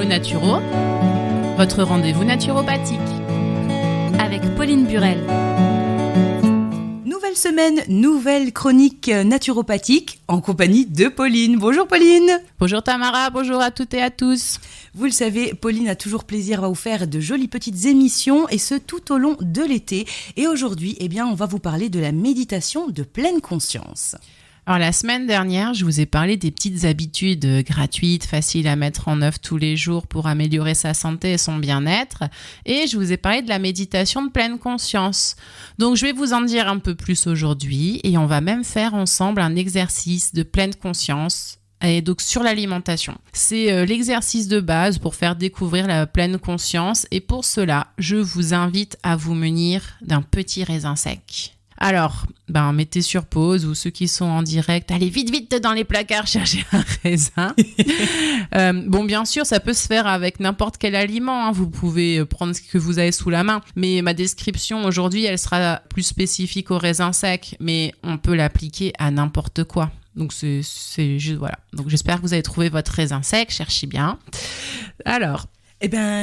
Naturo, votre rendez-vous naturopathique. Avec Pauline Burel. Nouvelle semaine, nouvelle chronique naturopathique en compagnie de Pauline. Bonjour Pauline. Bonjour Tamara, bonjour à toutes et à tous. Vous le savez, Pauline a toujours plaisir à vous faire de jolies petites émissions et ce tout au long de l'été. Et aujourd'hui, on va vous parler de la méditation de pleine conscience. Alors la semaine dernière, je vous ai parlé des petites habitudes gratuites, faciles à mettre en œuvre tous les jours pour améliorer sa santé et son bien-être. Et je vous ai parlé de la méditation de pleine conscience. Donc je vais vous en dire un peu plus aujourd'hui et on va même faire ensemble un exercice de pleine conscience. Et donc sur l'alimentation. C'est l'exercice de base pour faire découvrir la pleine conscience. Et pour cela, je vous invite à vous munir d'un petit raisin sec. Alors, mettez sur pause ou ceux qui sont en direct, allez vite dans les placards chercher un raisin. Bien sûr, ça peut se faire avec n'importe quel aliment. Vous pouvez prendre ce que vous avez sous la main. Mais ma description aujourd'hui, elle sera plus spécifique au raisin sec. Mais on peut l'appliquer à n'importe quoi. Donc, c'est juste, voilà. Donc, j'espère que vous avez trouvé votre raisin sec. Cherchez bien. Alors.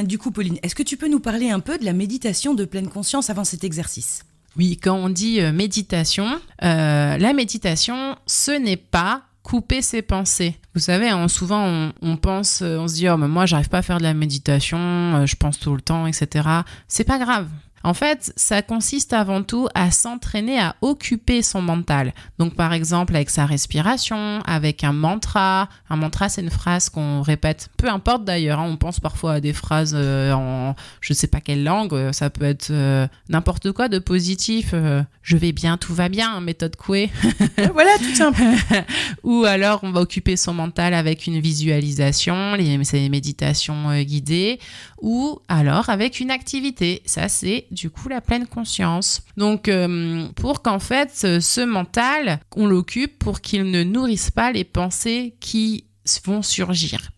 Du coup, Pauline, est-ce que tu peux nous parler un peu de la méditation de pleine conscience avant cet exercice ? Oui, quand on dit méditation, la méditation, ce n'est pas couper ses pensées. Vous savez, souvent on pense, on se dit « Oh, mais moi, j'arrive pas à faire de la méditation, je pense tout le temps, etc. » C'est pas grave. En fait, ça consiste avant tout à s'entraîner à occuper son mental. Donc, par exemple, avec sa respiration, avec un mantra. Un mantra, c'est une phrase qu'on répète. Peu importe d'ailleurs, on pense parfois à des phrases en je ne sais pas quelle langue. Ça peut être n'importe quoi de positif. Je vais bien, tout va bien, méthode Coué. Voilà, tout simple. Ou alors, on va occuper son mental avec une visualisation, ces méditations guidées. Ou alors avec une activité. Ça, c'est du coup la pleine conscience. Donc, pour qu'en fait, ce mental, on l'occupe pour qu'il ne nourrisse pas les pensées qui vont surgir.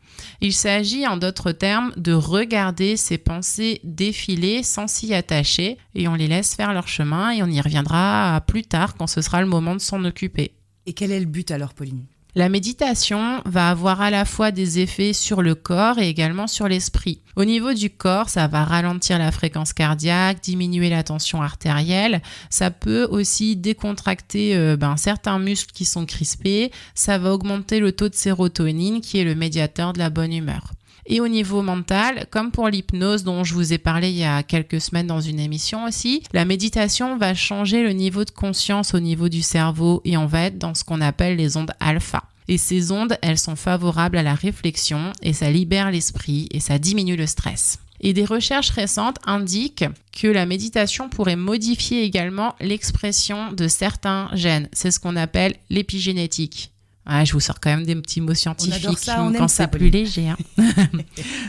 Il s'agit, en d'autres termes, de regarder ces pensées défiler sans s'y attacher et on les laisse faire leur chemin et on y reviendra plus tard quand ce sera le moment de s'en occuper. Et quel est le but alors, Pauline ? La méditation va avoir à la fois des effets sur le corps et également sur l'esprit. Au niveau du corps, ça va ralentir la fréquence cardiaque, diminuer la tension artérielle. Ça peut aussi décontracter certains muscles qui sont crispés. Ça va augmenter le taux de sérotonine qui est le médiateur de la bonne humeur. Et au niveau mental, comme pour l'hypnose dont je vous ai parlé il y a quelques semaines dans une émission aussi, la méditation va changer le niveau de conscience au niveau du cerveau et on va être dans ce qu'on appelle les ondes alpha. Et ces ondes, elles sont favorables à la réflexion et ça libère l'esprit et ça diminue le stress. Et des recherches récentes indiquent que la méditation pourrait modifier également l'expression de certains gènes. C'est ce qu'on appelle l'épigénétique. Je vous sors quand même des petits mots scientifiques quand c'est plus léger.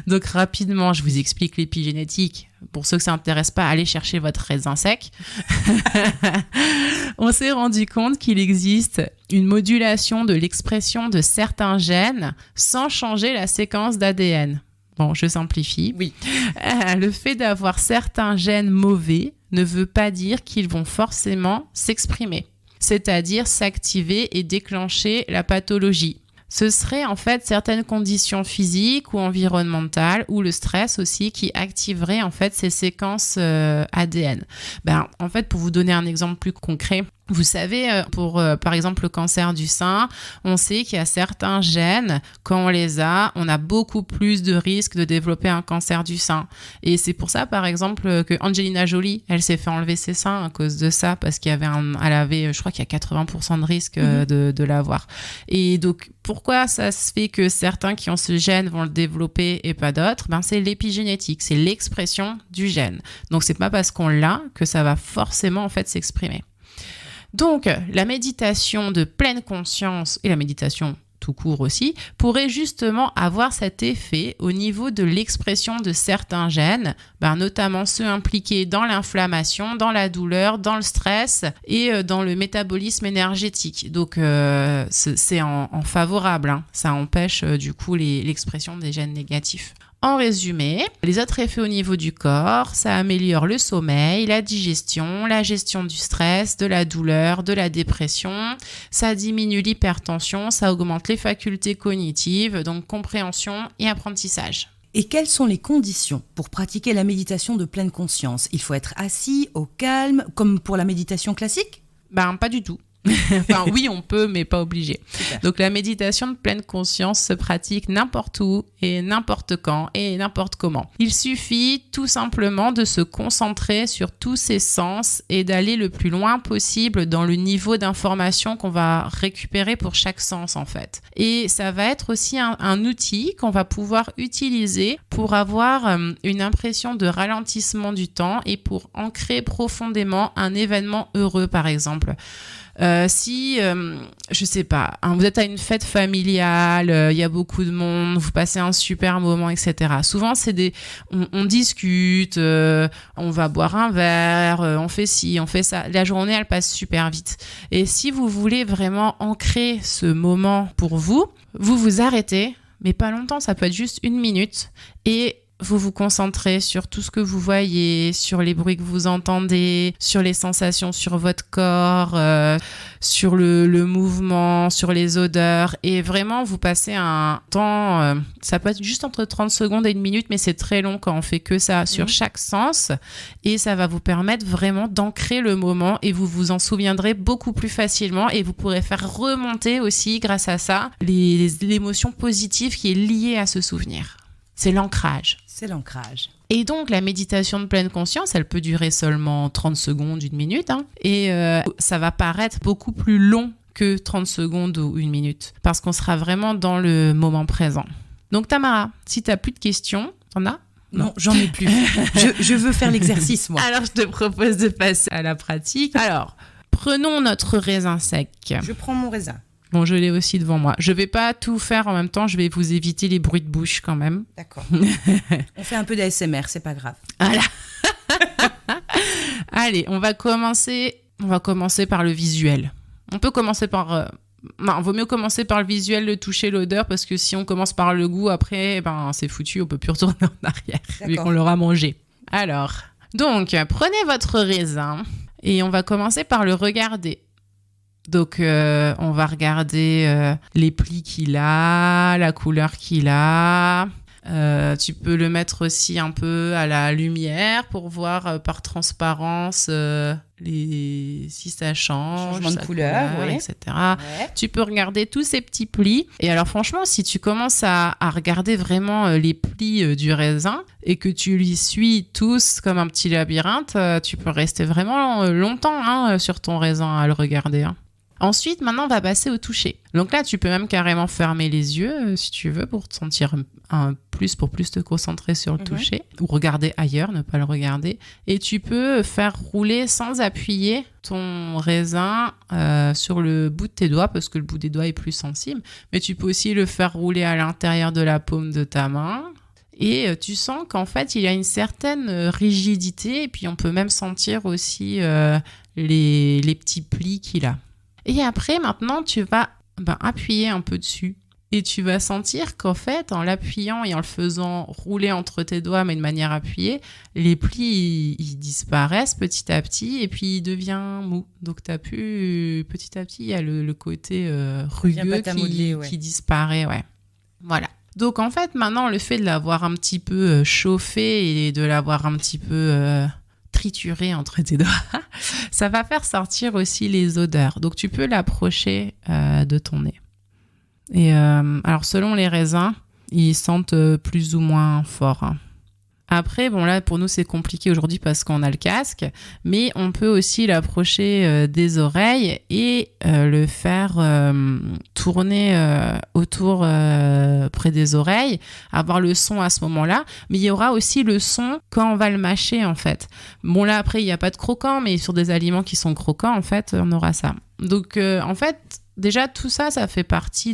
Donc rapidement, je vous explique l'épigénétique. Pour ceux que ça n'intéresse pas, allez chercher votre raisin sec. On s'est rendu compte qu'il existe une modulation de l'expression de certains gènes sans changer la séquence d'ADN. Bon, je simplifie. Oui. Le fait d'avoir certains gènes mauvais ne veut pas dire qu'ils vont forcément s'exprimer. C'est-à-dire s'activer et déclencher la pathologie. Ce serait en fait certaines conditions physiques ou environnementales ou le stress aussi qui activerait en fait ces séquences ADN. En fait, pour vous donner un exemple plus concret, vous savez, pour par exemple le cancer du sein, on sait qu'il y a certains gènes, quand on les a, on a beaucoup plus de risques de développer un cancer du sein. Et c'est pour ça, par exemple, que Angelina Jolie, elle s'est fait enlever ses seins à cause de ça, parce qu'elle avait, je crois qu'il y a 80% de risque de l'avoir. Et donc, pourquoi ça se fait que certains qui ont ce gène vont le développer et pas d'autres ? C'est l'épigénétique, c'est l'expression du gène. Donc, c'est pas parce qu'on l'a que ça va forcément en fait s'exprimer. Donc, la méditation de pleine conscience et la méditation tout court aussi, pourrait justement avoir cet effet au niveau de l'expression de certains gènes, notamment ceux impliqués dans l'inflammation, dans la douleur, dans le stress et dans le métabolisme énergétique. Donc, c'est en favorable, ça empêche du coup l'expression des gènes négatifs. En résumé, les autres effets au niveau du corps, ça améliore le sommeil, la digestion, la gestion du stress, de la douleur, de la dépression, ça diminue l'hypertension, ça augmente les facultés cognitives, donc compréhension et apprentissage. Et quelles sont les conditions pour pratiquer la méditation de pleine conscience ? Il faut être assis, au calme, comme pour la méditation classique ? Pas du tout. Enfin, oui, on peut, mais pas obligé. Super. Donc, la méditation de pleine conscience se pratique n'importe où et n'importe quand et n'importe comment. Il suffit tout simplement de se concentrer sur tous ses sens et d'aller le plus loin possible dans le niveau d'information qu'on va récupérer pour chaque sens, en fait. Et ça va être aussi un outil qu'on va pouvoir utiliser pour avoir une impression de ralentissement du temps et pour ancrer profondément un événement heureux, par exemple. Si, je sais pas, vous êtes à une fête familiale, il y a beaucoup de monde, vous passez un super moment, etc. Souvent, on discute, on va boire un verre, on fait ci, on fait ça. La journée, elle passe super vite. Et si vous voulez vraiment ancrer ce moment pour vous, vous vous arrêtez, mais pas longtemps, ça peut être juste 1 minute, et vous vous concentrez sur tout ce que vous voyez, sur les bruits que vous entendez, sur les sensations sur votre corps, sur le mouvement, sur les odeurs. Et vraiment, vous passez un temps, ça peut être juste entre 30 secondes et 1 minute, mais c'est très long quand on fait que ça sur chaque sens. Et ça va vous permettre vraiment d'ancrer le moment et vous vous en souviendrez beaucoup plus facilement et vous pourrez faire remonter aussi, grâce à ça, l'émotion positive qui est liée à ce souvenir. C'est l'ancrage. C'est l'ancrage. Et donc, la méditation de pleine conscience, elle peut durer seulement 30 secondes, 1 minute. Et ça va paraître beaucoup plus long que 30 secondes ou 1 minute. Parce qu'on sera vraiment dans le moment présent. Donc, Tamara, si tu n'as plus de questions, t'en as ? Non, j'en ai plus. Je veux faire l'exercice, moi. Alors, je te propose de passer à la pratique. Alors, prenons notre raisin sec. Je prends mon raisin. Bon, je l'ai aussi devant moi. Je vais pas tout faire en même temps, je vais vous éviter les bruits de bouche quand même. D'accord. On fait un peu d'ASMR, c'est pas grave. Voilà. Allez, on va commencer par le visuel. On peut commencer par... vaut mieux commencer par le visuel, le toucher, l'odeur, parce que si on commence par le goût, après, c'est foutu, on peut plus retourner en arrière, vu qu'on l'aura mangé. Alors, donc, prenez votre raisin et on va commencer par le regarder. Donc, on va regarder les plis qu'il a, la couleur qu'il a. Tu peux le mettre aussi un peu à la lumière pour voir par transparence si ça change, changement de couleur, oui. etc. Ouais. Tu peux regarder tous ces petits plis. Et alors franchement, si tu commences à regarder vraiment les plis du raisin et que tu les suis tous comme un petit labyrinthe, tu peux rester vraiment longtemps sur ton raisin à le regarder. Ensuite, maintenant, on va passer au toucher. Donc là, tu peux même carrément fermer les yeux si tu veux pour te sentir pour plus te concentrer sur le toucher ou regarder ailleurs, ne pas le regarder. Et tu peux faire rouler sans appuyer ton raisin sur le bout de tes doigts parce que le bout des doigts est plus sensible. Mais tu peux aussi le faire rouler à l'intérieur de la paume de ta main. Et tu sens qu'en fait, il y a une certaine rigidité et puis on peut même sentir aussi les petits plis qu'il a. Et après, maintenant, tu vas appuyer un peu dessus. Et tu vas sentir qu'en fait, en l'appuyant et en le faisant rouler entre tes doigts, mais de manière appuyée, les plis, ils disparaissent petit à petit et puis il devient mou. Donc, petit à petit, il y a le côté rugueux qui disparaît. Ouais. Voilà. Donc, en fait, maintenant, le fait de l'avoir un petit peu chauffé et de l'avoir un petit peu... trituré entre tes doigts, ça va faire sortir aussi les odeurs. Donc, tu peux l'approcher de ton nez. Et alors, selon les raisins, ils sentent plus ou moins fort. Après, là, pour nous, c'est compliqué aujourd'hui parce qu'on a le casque, mais on peut aussi l'approcher des oreilles et le faire tourner autour près des oreilles, avoir le son à ce moment-là. Mais il y aura aussi le son quand on va le mâcher, en fait. Bon, là, après, il n'y a pas de croquant, mais sur des aliments qui sont croquants, en fait, on aura ça. Donc, en fait... Déjà, tout ça, ça fait partie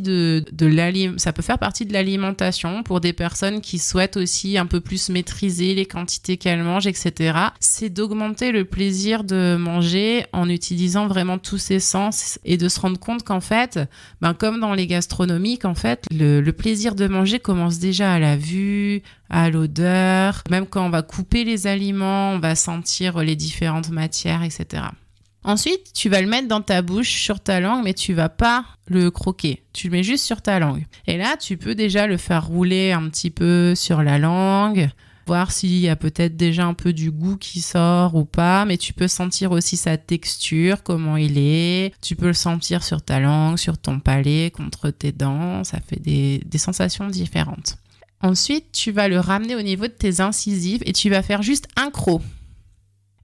ça peut faire partie de l'alimentation pour des personnes qui souhaitent aussi un peu plus maîtriser les quantités qu'elles mangent, etc. C'est d'augmenter le plaisir de manger en utilisant vraiment tous ses sens et de se rendre compte qu'en fait, comme dans les gastronomiques, en fait, le plaisir de manger commence déjà à la vue, à l'odeur. Même quand on va couper les aliments, on va sentir les différentes matières, etc. Ensuite, tu vas le mettre dans ta bouche, sur ta langue, mais tu vas pas le croquer. Tu le mets juste sur ta langue. Et là, tu peux déjà le faire rouler un petit peu sur la langue, voir s'il y a peut-être déjà un peu du goût qui sort ou pas, mais tu peux sentir aussi sa texture, comment il est. Tu peux le sentir sur ta langue, sur ton palais, contre tes dents. Ça fait des sensations différentes. Ensuite, tu vas le ramener au niveau de tes incisives et tu vas faire juste un croc.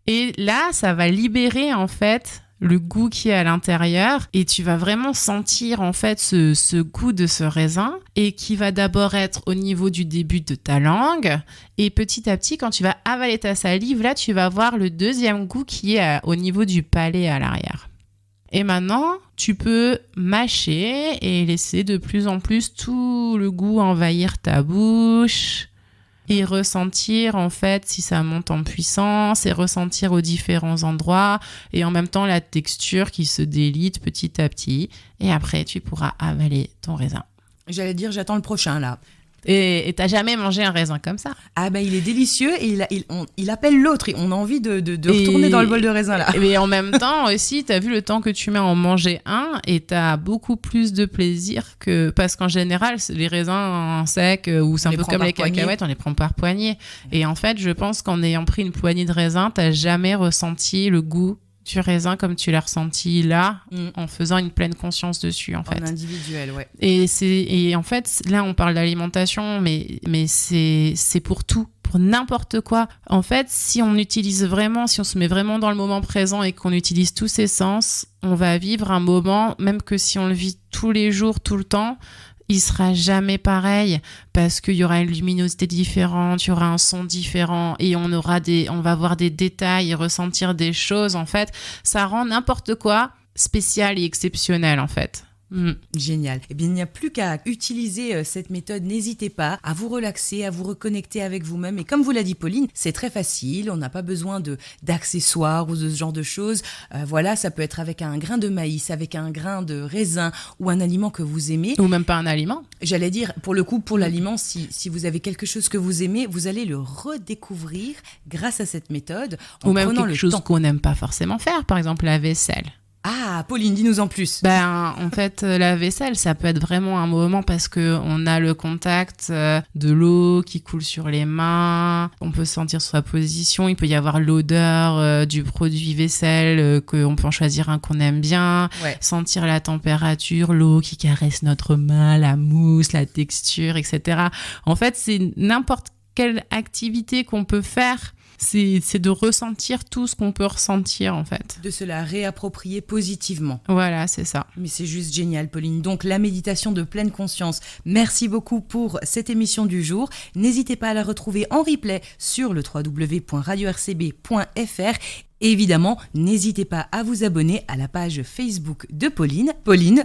Et là, ça va libérer en fait le goût qui est à l'intérieur et tu vas vraiment sentir en fait ce goût de ce raisin et qui va d'abord être au niveau du début de ta langue et petit à petit, quand tu vas avaler ta salive, là, tu vas voir le deuxième goût qui est au niveau du palais à l'arrière. Et maintenant, tu peux mâcher et laisser de plus en plus tout le goût envahir ta bouche et ressentir en fait si ça monte en puissance et ressentir aux différents endroits et en même temps la texture qui se délite petit à petit et après tu pourras avaler ton raisin. J'allais dire j'attends le prochain là. Et t'as jamais mangé un raisin comme ça? Ah ben il est délicieux et il appelle l'autre et on a envie de retourner dans le bol de raisin là. Mais en même temps aussi, t'as vu le temps que tu mets à en manger un et t'as beaucoup plus de plaisir que... Parce qu'en général, les raisins secs ou c'est un peu comme les cacahuètes, on les prend par poignée. Et en fait, je pense qu'en ayant pris une poignée de raisins, t'as jamais ressenti le goût du raisin comme tu l'as ressenti là, en faisant une pleine conscience dessus, en fait. En individuel, ouais. Et en fait, là, on parle d'alimentation, mais c'est pour tout, pour n'importe quoi. En fait, si on se met vraiment dans le moment présent et qu'on utilise tous ses sens, on va vivre un moment, même que si on le vit tous les jours, tout le temps, il sera jamais pareil parce qu'il y aura une luminosité différente, il y aura un son différent et on va voir des détails et ressentir des choses. En fait, ça rend n'importe quoi spécial et exceptionnel en fait. Génial. Eh bien, il n'y a plus qu'à utiliser cette méthode. N'hésitez pas à vous relaxer, à vous reconnecter avec vous-même. Et comme vous l'a dit Pauline, c'est très facile. On n'a pas besoin d'accessoires ou de ce genre de choses. Voilà, ça peut être avec un grain de maïs, avec un grain de raisin ou un aliment que vous aimez. Ou même pas un aliment. J'allais dire, pour le coup, pour l'aliment, si vous avez quelque chose que vous aimez, vous allez le redécouvrir grâce à cette méthode. Ou même quelque chose qu'on n'aime pas forcément faire, par exemple la vaisselle. Ah, Pauline, dis-nous en plus. En fait, la vaisselle, ça peut être vraiment un moment parce qu'on a le contact de l'eau qui coule sur les mains, on peut sentir sa position, il peut y avoir l'odeur du produit vaisselle, qu'on peut en choisir un qu'on aime bien, sentir la température, l'eau qui caresse notre main, la mousse, la texture, etc. En fait, c'est n'importe quelle activité qu'on peut faire. C'est de ressentir tout ce qu'on peut ressentir, en fait. De se la réapproprier positivement. Voilà, c'est ça. Mais c'est juste génial, Pauline. Donc, la méditation de pleine conscience. Merci beaucoup pour cette émission du jour. N'hésitez pas à la retrouver en replay sur le www.radio-rcb.fr. Et évidemment, n'hésitez pas à vous abonner à la page Facebook de Pauline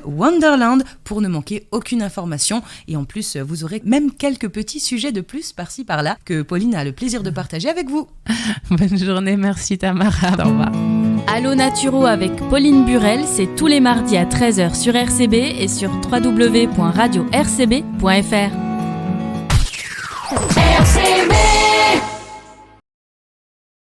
Wonderland, pour ne manquer aucune information. Et en plus, vous aurez même quelques petits sujets de plus par-ci par-là que Pauline a le plaisir de partager avec vous. Bonne journée, merci Tamara. Au revoir. Allo Naturo avec Pauline Burel, c'est tous les mardis à 13h sur RCB et sur www.radio-rcb.fr. RCB